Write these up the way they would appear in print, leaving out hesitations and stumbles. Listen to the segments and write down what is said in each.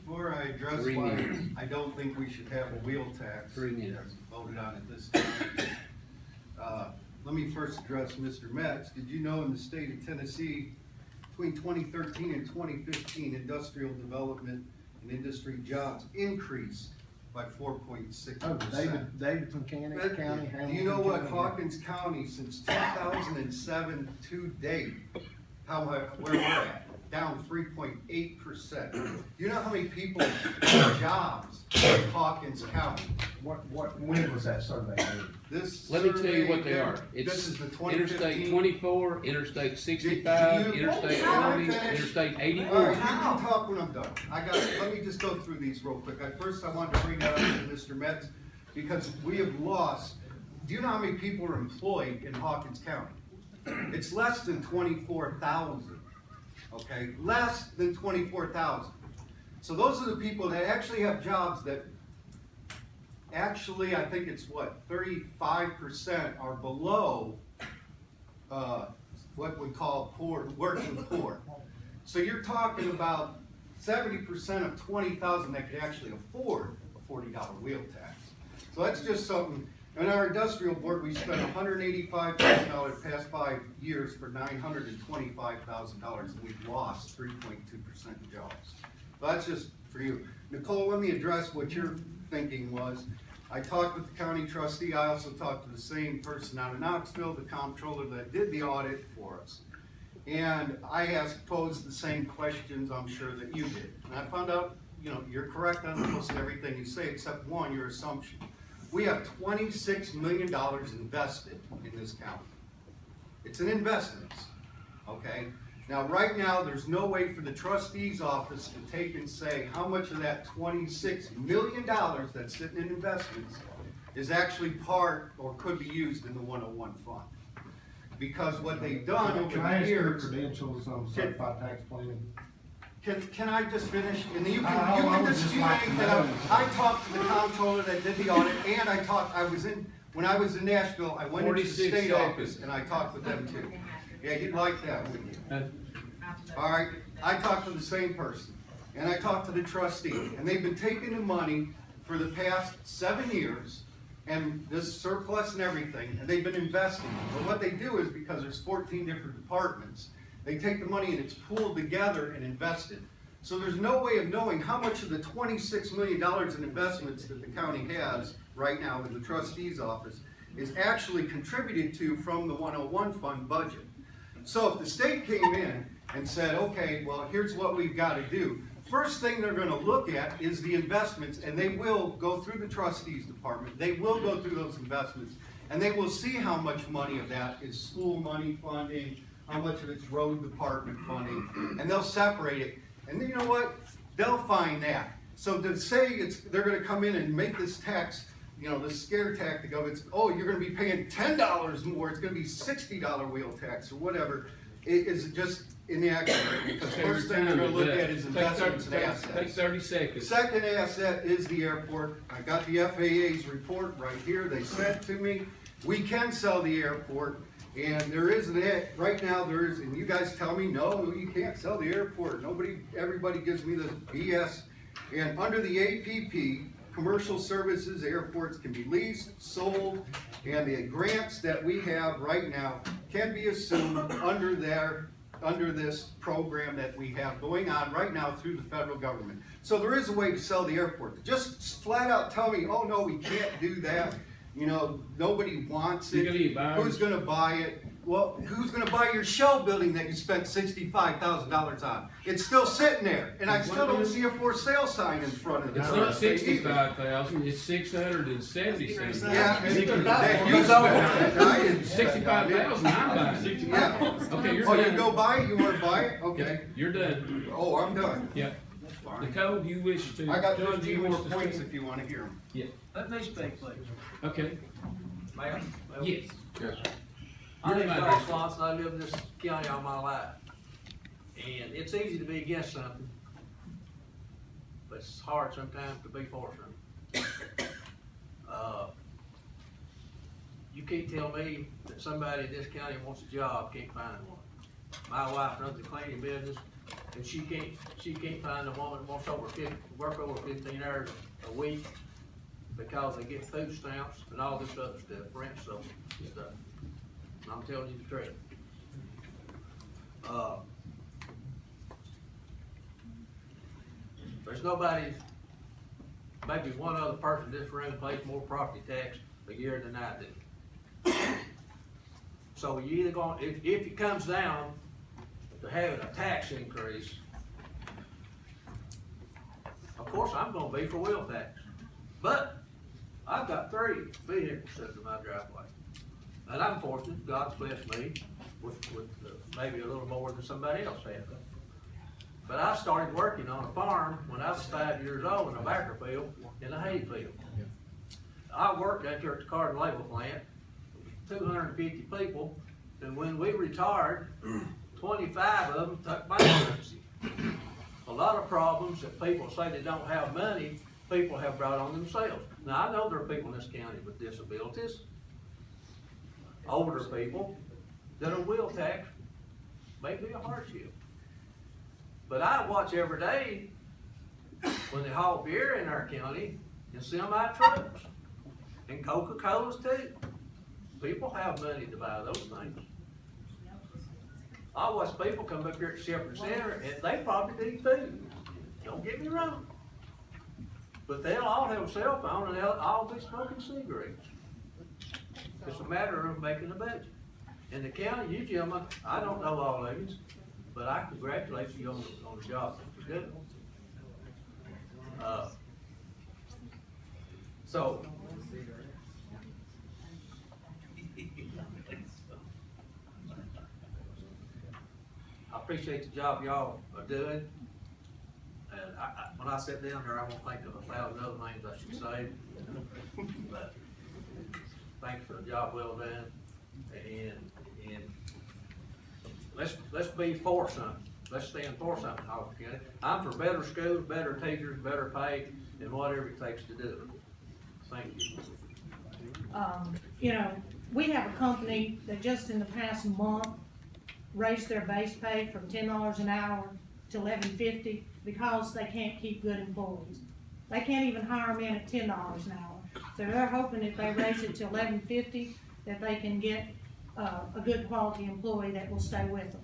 Before I address 3 why minutes. I don't think we should have a wheel tax. 3 minutes. Voted on at this time. Let me first address Mr. Metz. Did you know in the state of Tennessee, between 2013 and 2015, industrial development and industry jobs increased by 4.6%? Oh, David from County. Do you know what Hawkins County since 2007 to date, where we're at? Down 3.8%. Do you know how many people have jobs in Hawkins County? When was that survey made? This Let me tell you what they survey, are. This It's is the Interstate 2015. 24, Interstate 65, Do you- Interstate Can I 40, finish? Interstate All 81. right, you can talk when I'm done. Let me just go through these real quick. First, I want to bring that up to Mr. Metz, because we have lost, do you know how many people are employed in Hawkins County? It's less than 24,000, okay? Less than 24,000. So those are the people that actually have jobs that, actually, I think it's what, 35% are below, what we call poor, working poor. So you're talking about 70% of 20,000 that could actually afford a $40 wheel tax. So that's just something. In our industrial board, we spent $185,000 the past 5 years for $925,000, and we've lost 3.2% jobs. So that's just for you. Nicole, let me address what your thinking was. I talked with the county trustee. I also talked to the same person out of Knoxville, the comptroller that did the audit for us. And I posed the same questions, I'm sure, that you did. And I found out, you know, you're correct on almost everything you say, except one, your assumption. We have $26 million invested in this county. It's an investment, okay? Now, right now, there's no way for the trustee's office to take and say how much of that $26 million that's sitting in investments is actually part or could be used in the 101 fund. Because what they've done over Can I the ask your years. credentials on certified tax planning? Can I just finish? And then you I can would just dispute like to anything. know. I talked to the comptroller that did the audit, and when I was in Nashville, I went into the 46 state seconds. office and I talked with them too. Yeah, you'd like that, wouldn't you? Uh, All right, I talked to the same person, and I talked to the trustee, and they've been taking the money for the past 7 years, and this surplus and everything, and they've been investing. But what they do is, because there's 14 different departments, they take the money and it's pooled together and invested. So there's no way of knowing how much of the $26 million in investments that the county has right now in the trustee's office is actually contributed to from the 101 fund budget. So if the state came in and said, okay, well, here's what we've got to do. First thing they're going to look at is the investments, and they will go through the trustees department. They will go through those investments, and they will see how much money of that is school money funding, how much of it's road department funding, and they'll separate it. And then you know what? They'll find that. So to say they're going to come in and make this tax, you know, the scare tactic of it's, oh, you're going to be paying $10 more, it's going to be $60 wheel tax or whatever, it is just inaccurate, because first thing they're going to look at is investments and Take assets. 30 seconds. Second asset is the airport. I got the FAA's report right here, they sent to me. We can sell the airport, and there is right now there is, and you guys tell me, no, you can't sell the airport. Everybody gives me this BS. And under the APP, commercial services, airports can be leased, sold, and the grants that we have right now can be assumed under this program that we have going on right now through the federal government. So there is a way to sell the airport. Just flat out tell me, oh no, we can't do that. You know, nobody wants it. Who's going to buy it? Well, who's going to buy your shell building that you spent $65,000 on? It's still sitting there, and I still don't see a for sale sign in front of it. It's not 65,000, it's 677. Yeah, and that you spent it. I didn't spend it. 65,000, I'm buying. Yeah. Okay, you're Oh, you done. go buy it? You want to buy it? Okay. You're done. Oh, I'm done. Yeah. Nicole, you wish to? I got John, do you 15 more wish to points speak? if you want to hear them. Yeah. Let me speak, please. Okay. Mayor? Yes. My name's Your Carl name, Swanson, I live in this county all my life. And it's easy to be against something, but it's hard sometimes to be for something. You can't tell me that somebody in this county wants a job, can't find one. My wife runs a cleaning business, and she can't find a woman that wants work over 15 hours a week because they get food stamps and all this other stuff, rent stuff. And I'm telling you the truth. There's nobody, maybe one other person in this room pays more property tax a year than I do. So you either going, if it comes down to having a tax increase, of course I'm gonna be for wheel tax. But I've got 3 vehicles sitting in my driveway. And I'm fortunate, God's blessed me with maybe a little more than somebody else has. But I started working on a farm when I was 5 years old in a backer field, in a hay field. I worked out there at the carton label plant, 250 people, and when we retired, 25 of them took bankruptcy. A lot of problems that people say they don't have money, people have brought on themselves. Now, I know there are people in this county with disabilities, older people, that a wheel tax may be a hardship. But I watch every day when they haul beer in our county in semi-trucks, and Coca-Colas too. People have money to buy those things. I watch people come up here at Shepherd Center, and they probably need food. Don't get me wrong. But they'll all have a cell phone, and they'll all be smoking cigarettes. It's a matter of making a budget. In the county, you gentlemen, I don't know all of you, but I congratulate you on the job that you're doing. So, I appreciate the job y'all are doing. And when I sit down here, I won't think of 1,000 other names I should say. But thanks for the job well done. And let's be for something. Let's stand for something, Hawkins County. I'm for better schools, better teachers, better pay, and whatever it takes to do it. Thank you. You know, we have a company that just in the past month raised their base pay from $10 an hour to $11.50 because they can't keep good employees. They can't even hire them in at $10 an hour. So they're hoping if they raise it to $11.50 that they can get a good quality employee that will stay with them.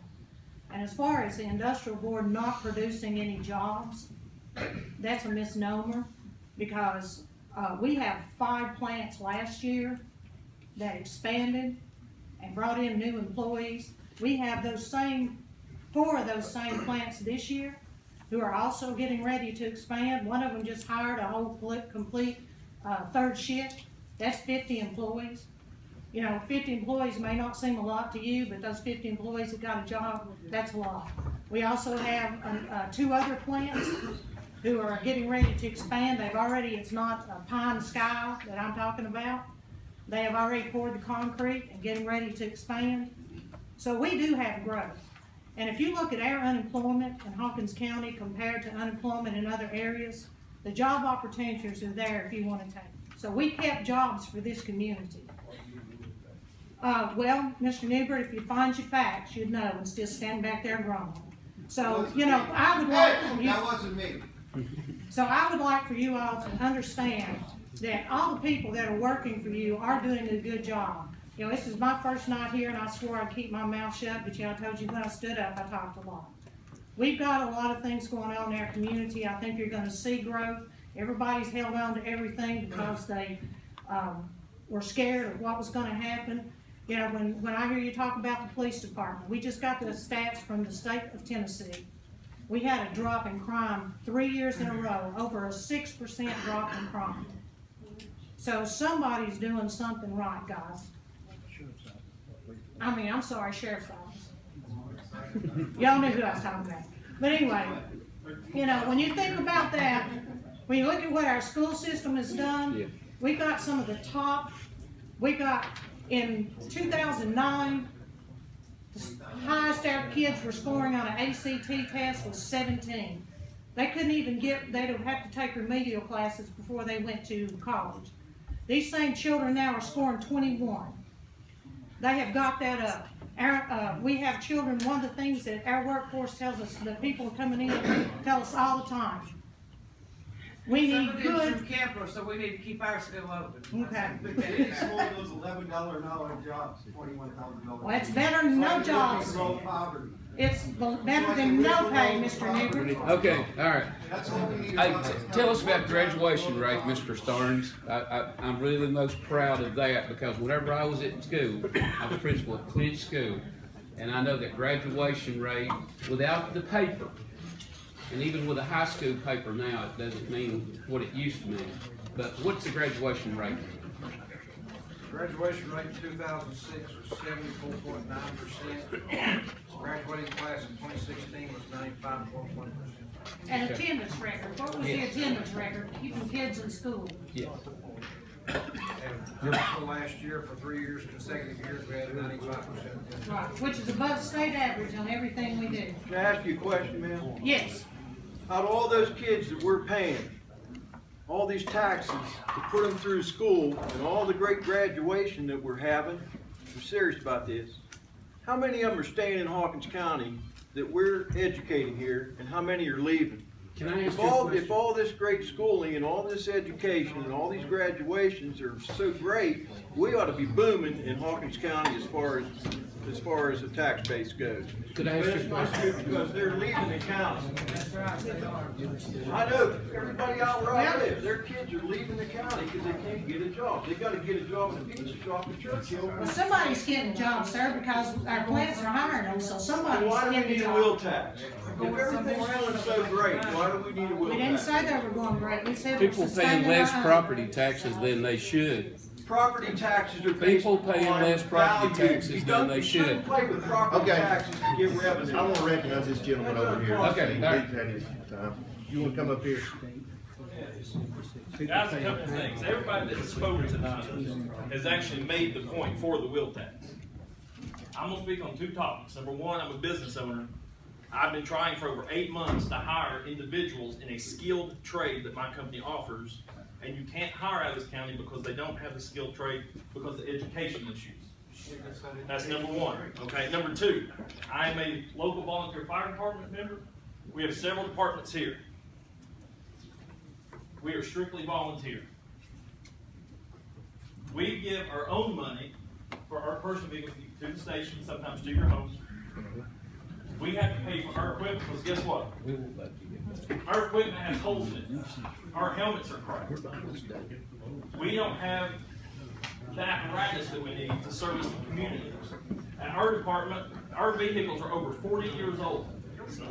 And as far as the industrial board not producing any jobs, that's a misnomer because we have 5 plants last year that expanded and brought in new employees. We have those same 4 of those same plants this year who are also getting ready to expand. One of them just hired a whole complete 3rd shift. That's 50 employees. You know, 50 employees may not seem a lot to you, but those 50 employees that got a job, that's a lot. We also have 2 other plants who are getting ready to expand. They've already, it's not a pie in the sky that I'm talking about. They have already poured the concrete and getting ready to expand. So we do have growth. And if you look at our unemployment in Hawkins County compared to unemployment in other areas, the job opportunities are there if you want to take. So we kept jobs for this community. Well, Mr. Newbert, if you find your facts, you'd know and still stand back there groaning. So, you know, I would like for you. That wasn't me. So I would like for you all to understand that all the people that are working for you are doing a good job. You know, this is my first night here, and I swore I'd keep my mouth shut, but you know, I told you when I stood up, I talked a lot. We've got a lot of things going on in our community. I think you're gonna see growth. Everybody's held on to everything because they were scared of what was gonna happen. You know, when I hear you talk about the police department, we just got the stats from the state of Tennessee. We had a drop in crime 3 years in a row, over a 6% drop in crime. So somebody's doing something right, guys. I mean, I'm sorry, Sheriff's Office. Y'all knew who I was talking about. But anyway, you know, when you think about that, when you look at what our school system has done, we got some of the top, we got in 2009, the highest our kids were scoring on an ACT test was 17. They couldn't even they'd have to take remedial classes before they went to college. These same children now are scoring 21. They have got that up. we have children, one of the things that our workforce tells us, that people coming in, tell us all the time. We Some need of them good, from campers, so we need to keep ours still open. okay. It's one of those $11 an hour jobs, $21,000. Well, it's better than no jobs. Poverty. It's better than no pay, Mr. Newbert. Okay, all right. That's what we need. Hey, tell us about graduation rate, Mr. Starnes. I'm really most proud of that because whenever I was at school, I was principal at Clint School, and I know that graduation rate without the paper, and even with a high school paper now, it doesn't mean what it used to mean. But what's the graduation rate? Graduation rate in 2006 was 74.9%. Graduating class in 2016 was 95.1%. And attendance record, what was the attendance record, keeping kids in school? Yeah. And for last year, for 3 years, consecutive years, we had a 95%. Right, which is above state average on everything we do. Can I ask you a question, ma'am? Yes, Out of all those kids that we're paying, all these taxes to put them through school, and all the great graduation that we're having, I'm serious about this. How many of them are staying in Hawkins County that we're educating here, and how many are leaving? Can I ask If you a all, question? if all this great schooling and all this education and all these graduations are so great, we ought to be booming in Hawkins County as far as the tax base goes. Could I ask But you it's a not question? true because they're leaving the county. That's right, they are. I know, everybody out where I live, their kids are leaving the county because they can't get a job. They gotta get a job in a pizza shop in Churchill. well, somebody's getting a job, sir, because our plants are hiring them, so And somebody's why do we getting a need a wheel job. tax? If everything's going so great, why do we need a We wheel didn't tax? say they were going great, we said we're People paying sustaining less our own. property taxes than they should. Property taxes are based People paying on less property value. taxes You than don't- they you shouldn't should. play with property Okay. taxes to get revenue. I want to recognize this gentleman over here. Okay, all right. He's had his time. You want to come up here? Guys, a couple things. Everybody that's spoken tonight has actually made the point for the wheel tax. I'm gonna speak on two topics. Number one, I'm a business owner. I've been trying for over 8 months to hire individuals in a skilled trade that my company offers, and you can't hire out of this county because they don't have the skilled trade because of education issues. That's number one. Okay, number two, I am a local volunteer fire department member. We have several departments here. We are strictly volunteer. We give our own money for our personal vehicles to the station, sometimes to your homes. We have to pay for our equipment because guess what? Our equipment has holes in it. Our helmets are cracked. We don't have the apparatus that we need to service the community. At our department, our vehicles are over 40 years old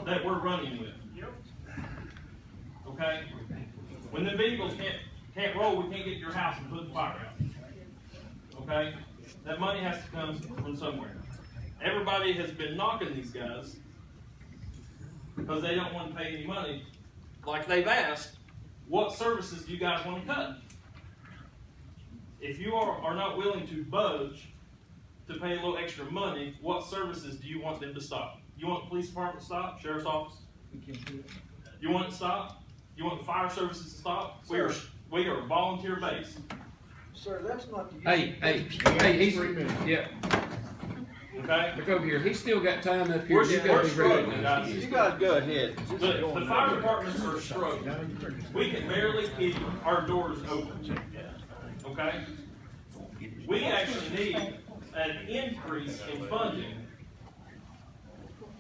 that we're running with. Okay? When the vehicles can't roll, we can't get to your house and put the fire out. Okay? That money has to come from somewhere. Everybody has been knocking these guys because they don't want to pay any money. Like they've asked, what services do you guys want to cut? If you are not willing to budge to pay a little extra money, what services do you want them to stop? You want the police department to stop? Sheriff's office? You want it to stop? You want the fire services to stop? We are volunteer based. Sir, that's not the. Hey, he's, yeah, Okay? look over here, he's still got time up here. We're You gotta be struggling, ready. guys. You guys go ahead. The fire departments are struggling. We can barely keep our doors open. Okay? We actually need an increase in funding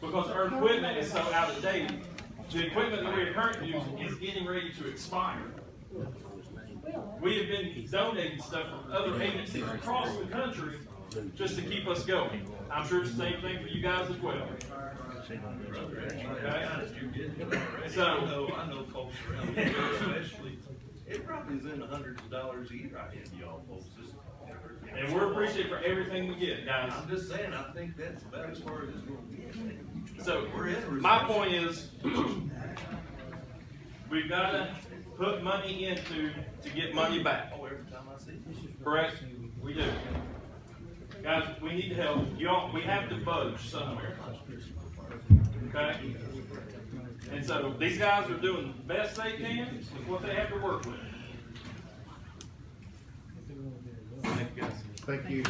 because our equipment is so out of date. The equipment that we are currently using is getting ready to expire. We have been donating stuff from other agencies across the country just to keep us going. I'm sure it's the same thing for you guys as well. Okay? So, I know folks around here, especially, it probably is in the hundreds of dollars a year I have y'all folks. and we're appreciative for everything we get, guys. I'm just saying, I think that's about as far as it's gonna get. So, We're in a my recession. point is, we've got to put money into to get money back. Oh, every time I see it. Correct? We do. Guys, we need help. We have to budge somewhere. Okay? And so these guys are doing the best they can with what they have to work with. Thank you, guys. Thank you.